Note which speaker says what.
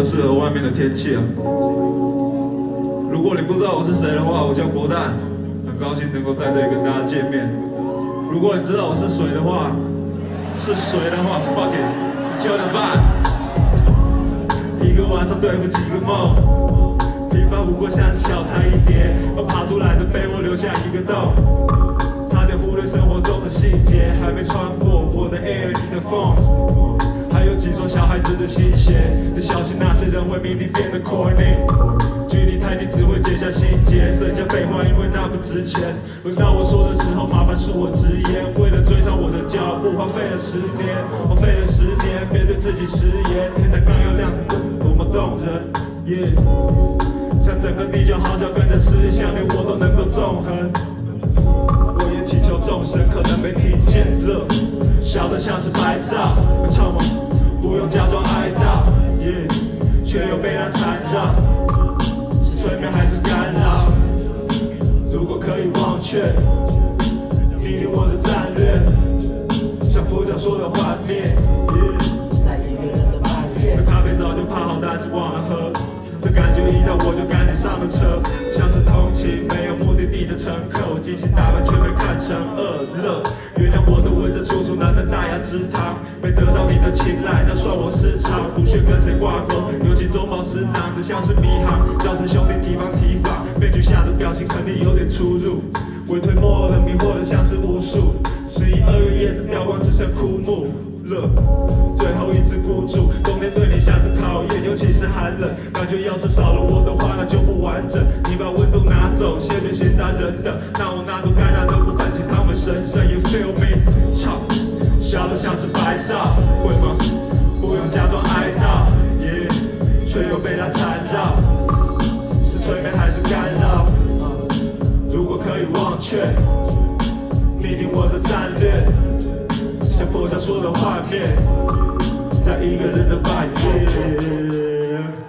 Speaker 1: 适合外面的天气啊。如果你不知道我是谁的话，我叫国蛋，很高兴能够在这里跟大家见面。如果你知道我是谁的话，fuck it， 就能办。一个晚上对付几个梦，平凡不过像是小菜一碟，而爬出来的被我留下一个洞。差点忽略生活中的细节，还没穿过我的 air， 你的 phones， 还有几双小孩子的新鞋。得小心那些人会命令变得 corny， 距离太近只会结下心结。剩下废话，因为那不值钱。轮到我说的时候，麻烦恕我直言。为了追上我的脚步，花费了10年，面对自己食言。天才刚要亮子，多么动人。Yeah， 像整个地球好小，跟着思想，连我都能够纵横。祈求众生可能被听见热，小得像是白噪，会唱吗？不用假装哀悼，却又被它缠绕，是催眠还是干扰？如果可以忘却，命令我的战略，像佛教说的幻灭，
Speaker 2: 在一个人的半夜，
Speaker 1: 咖啡早就泡好，但是忘了喝。这感觉一到我就赶紧上了车，像是通勤没有目的地的乘客，我精心打扮却被看成恶乐。原谅我的文字处处难得大雅之堂，没得到你的青睐，那算我失常。不屑跟谁挂钩，尤其中饱私囊的像是迷航，教师兄弟提防，面具下的表情肯定有点出入。微推默了，迷惑的像是巫术。11、2月叶子掉光，只剩枯木。最后一只孤注，冬天对你像是考验，尤其是寒冷，感觉要是少了我的话，那就不完整。你把温度拿走，谢绝闲杂人等，那我拿走该拿的部分，请他们神圣。You feel me？ 操，笑得像是白噪，会吗？不用假装哀悼，却又被它缠绕，是催眠还是干扰？如果可以忘却，命令我的战略。像佛教说的幻灭，在一个人的半夜。